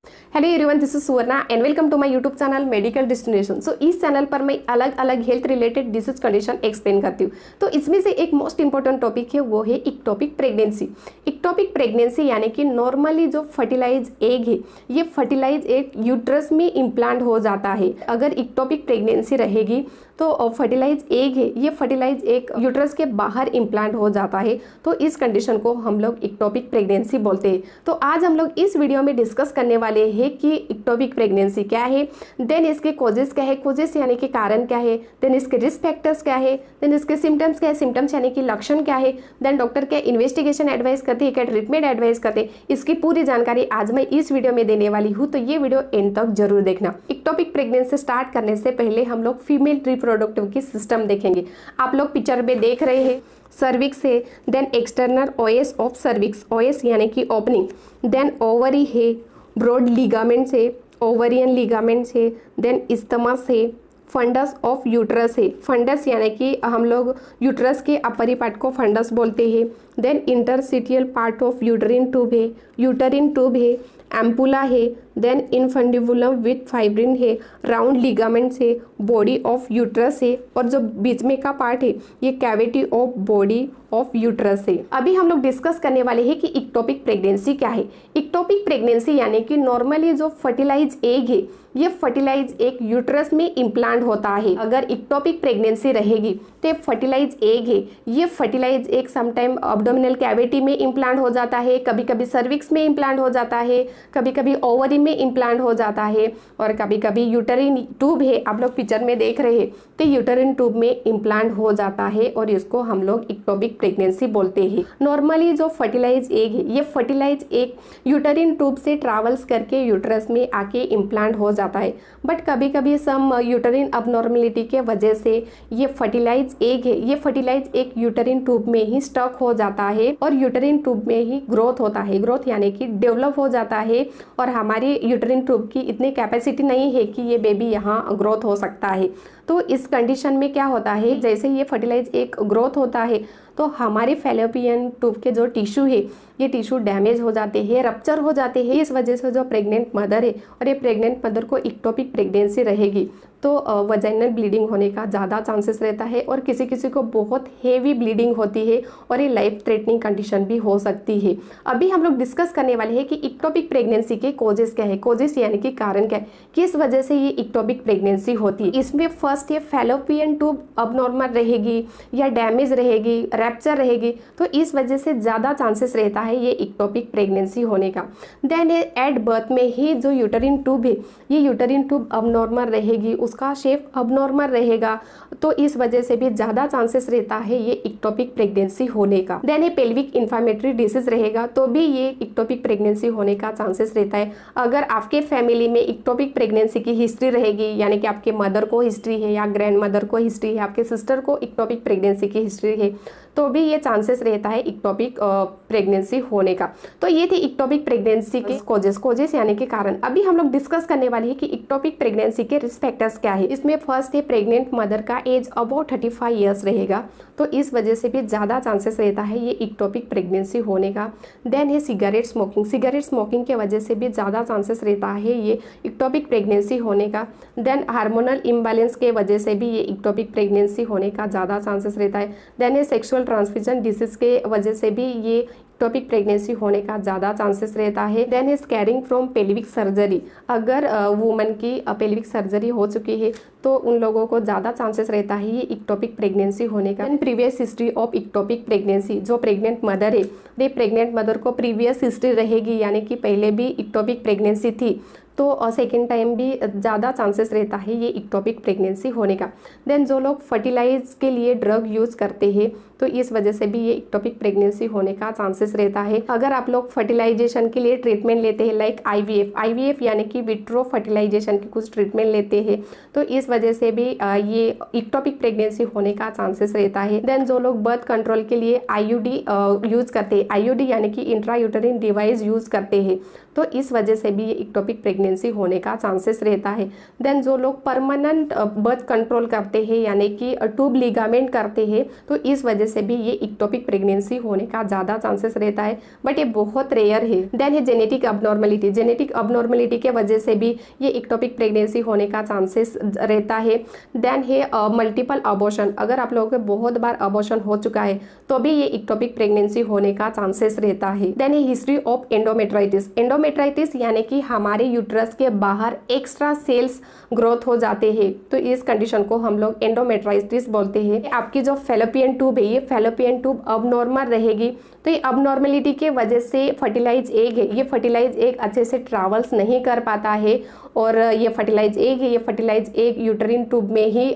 Hello everyone, this is Suvarna and welcome to my YouTube channel medical destination. So इस channel पर मैं अलग अलग health related disease condition explain करती हूँ। तो इसमें से एक मोस्ट इंपॉर्टेंट टॉपिक है, वो है इक्टोपिक प्रेगनेंसी। इक्टोपिक प्रेगनेंसी यानी कि नॉर्मली जो फर्टिलाइज एग है, ये फर्टिलाइज एग यूट्रस में इम्प्लांट हो जाता है। अगर इक्टोपिक प्रेगनेंसी रहेगी तो फर्टिलाइज एग है, ये फर्टिलाइज एग यूट्रस के बाहर इम्प्लांट हो जाता है। तो इस कंडीशन को हम लोग इक्टोपिक प्रेगनेंसी बोलते हैं। तो आज हम लोग इस वीडियो में डिस्कस करने वाले हैं कि इक्टोपिक प्रेगनेंसी क्या है, देन इसके कॉजेस क्या है, कॉजेस यानी कि कारण क्या है, देन इसके रिस्क फैक्टर्स क्या है, देन इसके सिम्टम्स क्या है, सिम्टम्स यानी कि लक्षण क्या है, देन डॉक्टर क्या इन्वेस्टिगेशन एडवाइस करते हैं, क्या ट्रीटमेंट एडवाइस करते हैं। इसकी पूरी जानकारी आज मैं इस वीडियो में देने वाली हूँ, तो ये वीडियो एंड तक जरूर देखना। इक्टोपिक प्रेगनेंसी स्टार्ट करने से पहले हम लोग फीमेल रिप्रोडक्टिव की सिस्टम देखेंगे। आप लोग पिक्चर में देख रहे हैं सर्विक्स है, then external os of cervix, os यानी कि ओपनिंग, देन ओवरी है, ब्रॉड लिगामेंट्स है, ओवरियन लिगामेंट्स है, देन इस्थमस है, फंडस ऑफ यूट्रस है। फंडस यानी कि हम लोग यूट्रस के अपर पार्ट को फंडस बोलते हैं। Then interstitial part of uterine tube है, यूटरिन ट्यूब है, एम्पुला है, देन इनफंडिबुलम विथ फाइब्रिन है, राउंड लिगामेंट्स है, बॉडी ऑफ यूट्रस है, और जो बीच में का पार्ट है ये cavity of body of uterus है। अभी हम लोग डिस्कस करने वाले हैं कि इक्टोपिक प्रेगनेंसी क्या है। इक्टोपिक प्रेगनेंसी यानी कि नॉर्मली जो फर्टिलाइज एग है, ये फर्टिलाइज एग यूट्रस में इम्प्लांट होता है। अगर इक्टोपिक प्रेगनेंसी रहेगी तो फर्टिलाइज एग है, ये fertilize egg sometime abdominal cavity में इम्प्लांट हो जाता है, कभी कभी सर्विक्स में इम्प्लांट हो जाता है, कभी कभी ओवरी में इम्प्लांट हो जाता है, और कभी कभी यूटरिन ट्यूब है, आप लोग पिक्चर में देख रहे हैं, तो यूटरिन ट्यूब में इम्प्लांट हो जाता है और इसको हम लोग इक्टोपिक प्रेगनेंसी बोलते हैं। नॉर्मली जो फर्टिलाइज एग है, ये फर्टिलाइज एग यूटरिन ट्यूब से ट्रैवल्स करके यूट्रस में आके इम्प्लांट हो जाता है। बट कभी कभी सम यूटरिन अबनॉर्मलिटी के वजह से ये फर्टिलाइज एग है, ये फर्टिलाइज एग यूटरिन ट्यूब में ही स्टक हो जाता है और यूटरिन ट्यूब में ही ग्रोथ होता है। ग्रोथ यानी कि डेवलप हो जाता है, और हमारी यूटरिन ट्यूब की इतनी कैपेसिटी नहीं है कि ये बेबी यहाँ ग्रोथ हो सकता है। तो इस कंडीशन में क्या होता है, जैसे ये फर्टिलाइज एग ग्रोथ होता है तो हमारे फैलोपियन ट्यूब के जो टिश्यू है, ये टिश्यू डैमेज हो जाते हैं, रप्चर हो जाते हैं। इस वजह से जो प्रेग्नेंट मदर है, और ये प्रेग्नेंट मदर को इक्टोपिक प्रेगनेंसी रहेगी तो वजाइनल ब्लीडिंग होने का ज़्यादा चांसेस रहता है, और किसी किसी को बहुत हेवी ब्लीडिंग होती है और ये लाइफ थ्रेटनिंग कंडीशन भी हो सकती है। अभी हम लोग डिस्कस करने वाले हैं कि इक्टोपिक प्रेगनेंसी के कॉजेस क्या है, कॉजेस यानी कि कारण क्या है, किस वजह से ये इक्टोपिक प्रेगनेंसी होती है। इसमें फर्स्ट ये फैलोपियन ट्यूब अबनॉर्मल रहेगी या डैमेज रहेगी, रैप्चर रहेगी, तो इस वजह से ज़्यादा चांसेस रहता है ये इक्टोपिक प्रेगनेंसी होने का। देन एट बर्थ में ही जो यूटरिन ट्यूब है, ये यूटरिन ट्यूब अबनॉर्मल रहेगी, उसका शेप अबनॉर्मल रहेगा, तो इस वजह से भी ज़्यादा चांसेस रहता है ये इक्टोपिक प्रेगनेंसी होने का। देन ये पेल्विक इन्फ्लामेटरी डिसीज रहेगा तो भी ये इक्टोपिक प्रेगनेंसी होने का चांसेस रहता है। अगर आपके फैमिली में इक्टोपिक प्रेगनेंसी की हिस्ट्री रहेगी, यानी कि आपके मदर को हिस्ट्री है या ग्रैंड मदर को हिस्ट्री है, आपके सिस्टर को इक्टोपिक प्रेगनेंसी की हिस्ट्री है, तो भी ये चांसेस रहता है इक्टोपिक प्रेगनेंसी होने का। तो ये थी इक्टोपिक प्रेगनेंसी के कॉजेस यानी कि कारण। अभी हम लोग डिस्कस करने वाले हैं कि इक्टोपिक प्रेगनेंसी के रिस्क फैक्टर्स क्या है। इसमें फर्स्ट है प्रेग्नेंट मदर का एज अबाउट 35 ईयर्स रहेगा, तो इस वजह से भी ज़्यादा चांसेस रहता है ये इक्टोपिक प्रेगनेंसी होने का। देन है सिगरेट स्मोकिंग, सिगरेट स्मोकिंग के वजह से भी ज़्यादा चांसेस रहता है ये इक्टोपिक प्रेगनेंसी होने का। देन हार्मोनल इम्बैलेंस के वजह से भी ये इक्टोपिक प्रेगनेंसी होने का ज़्यादा चांसेस रहता है। देन है सेक्सुअल ट्रांसमिशन डिसीज के वजह से भी ये इक्टोपिक प्रेगनेंसी होने का ज़्यादा चांसेस रहता है। Then is caring from pelvic surgery, अगर वुमन की पेल्विक सर्जरी हो चुकी है तो उन लोगों को ज़्यादा चांसेस रहता है ये इक्टोपिक प्रेगनेंसी होने का। Previous history of ectopic pregnancy, जो प्रेग्नेंट मदर है, ये प्रेग्नेंट मदर को प्रीवियस हिस्ट्री रहेगी, यानी कि पहले भी इक्टोपिक प्रेगनेंसी थी तो सेकेंड टाइम भी ज़्यादा चांसेस रहता है ये इक्टोपिक प्रेगनेंसी होने का। देन जो लोग फर्टिलाइज के लिए ड्रग यूज़ करते हैं तो इस वजह से भी ये इक्टोपिक प्रेगनेंसी होने का चांसेस रहता है। अगर आप लोग फर्टिलाइजेशन के लिए ट्रीटमेंट लेते हैं लाइक आईवीएफ यानी कि विट्रो फर्टिलाइजेशन की कुछ ट्रीटमेंट लेते हैं, तो इस वजह से भी ये इक्टोपिक प्रेगनेंसी होने का चांसेस रहता है। देन जो लोग बर्थ कंट्रोल के लिए आईयूडी यूज़ करते हैं, आईयूडी यानी कि इंट्रायूटरिन डिवाइस यूज़ करते हैं, तो इस वजह से भी ये इक्टोपिक प्रेगनेंसी होने का चांसेस रहता है। देन जो लोग परमानेंट बर्थ कंट्रोल करते हैं यानी कि ट्यूब लिगामेंट करते हैं, तो इस वजह से भी ये इक्टोपिक प्रेगनेंसी होने का ज़्यादा चांसेस रहता है, बट ये बहुत रेयर है। देन है जेनेटिक अबनॉर्मलिटी, जेनेटिक अबनॉर्मलिटी के वजह से भी ये इक्टोपिक प्रेगनेंसी होने का चांसेस रहता है। देन है मल्टीपल अबॉर्शन, अगर आप लोगों को बहुत बार अबॉर्शन हो चुका है तो भी ये इक्टोपिक प्रेगनेंसी होने का चांसेस रहता है। देन है हिस्ट्री ऑफ एंडोमेट्राइटिस, एंडोमेट्राइटिस यानी कि हमारे यूट्रस के बाहर एक्स्ट्रा सेल्स ग्रोथ हो जाते हैं, तो इस कंडीशन को हम लोग एंडोमेट्राइटिस बोलते हैं। आपकी जो फैलोपियन ट्यूब है, ये फैलोपियन ट्यूब अबनॉर्मल रहेगी, तो ये अबनॉर्मलिटी के वजह से फर्टिलाइज एग है, ये फर्टिलाइज एग अच्छे से ट्रैवल्स नहीं कर पाता है, और ये फर्टिलाइज एग है, ये फर्टिलाइज एग यूटरिन ट्यूब में ही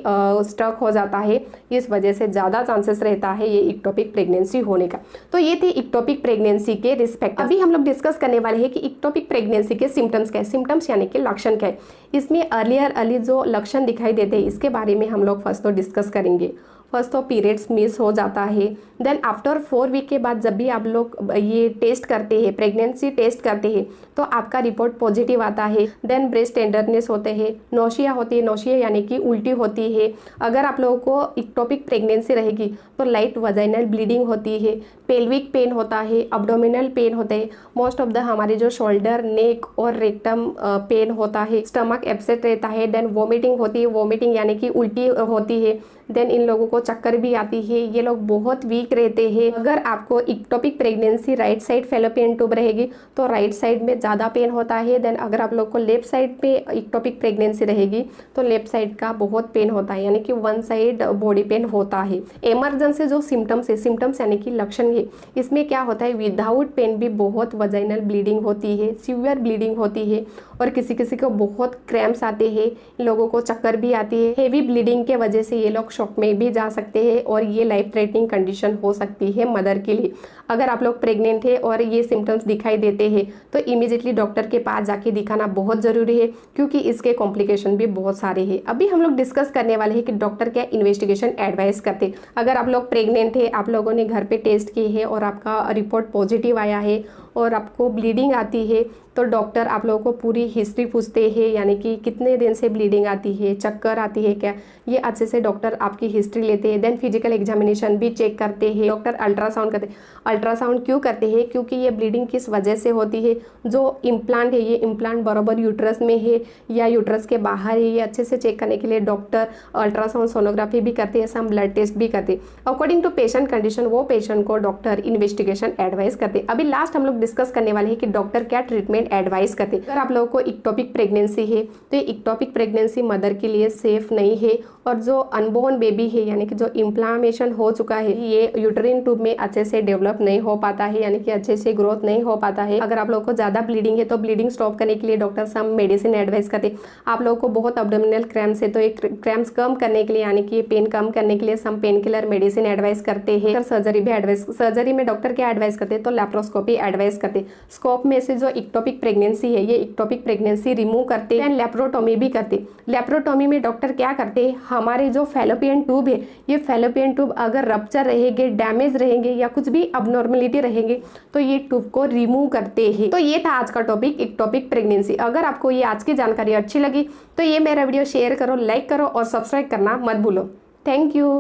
स्टक हो जाता है। इस वजह से ज़्यादा चांसेस रहता है ये इक्टोपिक प्रेगनेंसी होने का। तो ये थी इक्टोपिक प्रेगनेंसी के रिस्पेक्ट। अभी हम लोग डिस्कस करने वाले हैं कि इक्टोपिक प्रेगनेंसी के सिम्टम्स क्या है, सिम्टम्स यानी कि लक्षण क्या है। इसमें अर्ली जो लक्षण दिखाई देते हैं इसके बारे में हम लोग फर्स्ट तो डिस्कस करेंगे। फर्स्ट तो पीरियड्स मिस हो जाता है। देन आफ्टर 4 वीक के बाद जब भी आप लोग ये टेस्ट करते हैं, प्रेगनेंसी टेस्ट करते हैं, तो आपका रिपोर्ट पॉजिटिव आता है। देन ब्रेस्ट टेंडरनेस होते हैं, नौशिया होती है, नौशिया यानी कि उल्टी होती है। अगर आप लोगों को इक्टोपिक प्रेगनेंसी रहेगी तो लाइट वजाइनल ब्लीडिंग होती है, पेल्विक पेन होता है, अब्डोमिनल पेन होते हैं, मोस्ट ऑफ द हमारे जो शोल्डर, नेक और रेक्टम पेन होता है, स्टमक अपसेट रहता है। देन वॉमिटिंग होती है, वॉमिटिंग यानी कि उल्टी होती है। देन इन लोगों को चक्कर भी आती है, ये लोग बहुत वीक रहते हैं। अगर आपको ectopic pregnancy right side fallopian tube रहेगी तो राइट साइड में ज़्यादा पेन होता है। देन अगर आप लोग को लेफ्ट साइड पे इक्टोपिक प्रेगनेंसी रहेगी तो लेफ्ट साइड का बहुत पेन होता है, यानी कि वन साइड बॉडी पेन होता है। इमरजेंसी जो सिम्टम्स है, सिम्टम्स यानी कि लक्षण है, इसमें क्या होता है, विदाउट पेन भी बहुत वजाइनल ब्लीडिंग होती है, सीवियर ब्लीडिंग होती है, और किसी किसी को बहुत क्रैम्प्स आते हैं, इन लोगों को चक्कर भी आती है। हेवी ब्लीडिंग के वजह से ये लोग शॉक में भी जा सकते हैं, और ये लाइफ थ्रेटनिंग कंडीशन हो सकती है मदर के लिए। अगर आप लोग प्रेग्नेंट है और ये सिम्टम्स दिखाई देते हैं तो इमीडिएटली डॉक्टर के पास जाके दिखाना बहुत ज़रूरी है, क्योंकि इसके कॉम्प्लिकेशन भी बहुत सारे हैं। अभी हम लोग डिस्कस करने वाले हैं कि डॉक्टर क्या इन्वेस्टिगेशन एडवाइस करते। अगर आप लोग प्रेग्नेंट है, आप लोगों ने घर पे टेस्ट किए है और आपका रिपोर्ट पॉजिटिव आया है और आपको ब्लीडिंग आती है, तो डॉक्टर आप लोगों को पूरी हिस्ट्री पूछते हैं, यानी कि कितने दिन से ब्लीडिंग आती है, चक्कर आती है क्या, ये अच्छे से डॉक्टर आपकी हिस्ट्री लेते हैं। देन फिजिकल एग्जामिनेशन भी चेक करते हैं डॉक्टर, अल्ट्रासाउंड करते हैं। अल्ट्रासाउंड क्यों करते हैं, क्योंकि ये ब्लीडिंग किस वजह से होती है, जो इम्प्लांट है ये इम्प्लांट बराबर यूट्रस में है या यूट्रस के बाहर है, ये अच्छे से चेक करने के लिए डॉक्टर अल्ट्रासाउंड सोनोग्राफी भी करते हैं, सम ब्लड टेस्ट भी करते हैं। अकॉर्डिंग टू पेशेंट कंडीशन वो पेशेंट को डॉक्टर इन्वेस्टिगेशन एडवाइस करते हैं। अभी लास्ट हम लोग डिस्कस करने वाले हैं कि डॉक्टर क्या ट्रीटमेंट एडवाइस करते हैं। अगर आप लोगों को इक्टोपिक प्रेगनेंसी है तो ये इक्टोपिक प्रेगनेंसी मदर के लिए सेफ नहीं है, और जो अनबोर्न बेबी है यानी कि जो इन्फ्लामेशन हो चुका है, ये यूटरिन ट्यूब में अच्छे से डेवलप नहीं हो पाता है, यानी कि अच्छे से ग्रोथ नहीं हो पाता है। अगर आप लोगों को ज़्यादा ब्लीडिंग है तो ब्लीडिंग स्टॉप करने के लिए डॉक्टर सम मेडिसिन एडवाइस करते हैं। आप लोगों को बहुत अब्डोमिनल क्रैम्प्स है तो एक क्रैम्प्स कम करने के लिए, यानी कि पेन कम करने के लिए some painkiller medicine advice करते हैं। सर्जरी भी एडवाइस, सर्जरी में डॉक्टर क्या एडवाइस करते हैं, तो लैप्रोस्कोपी एडवाइस करते हैं। स्कोप में से जो इक्टोपिक प्रेगनेंसी है, ये इक्टोपिक प्रेगनेंसी रिमूव करते हैं। लेप्रोटोमी भी करते। लेप्रोटोमी में डॉक्टर क्या करते हैं, हमारे जो फैलोपियन ट्यूब है, ये फैलोपियन ट्यूब अगर रप्चर रहेंगे, डैमेज रहेंगे या कुछ भी अबनॉर्मलिटी रहेंगे तो ये ट्यूब को रिमूव करते हैं। तो ये था आज का टॉपिक, इक्टोपिक प्रेगनेंसी। अगर आपको ये आज की जानकारी अच्छी लगी तो ये मेरा वीडियो शेयर करो, लाइक करो और सब्सक्राइब करना मत भूलो। Thank you.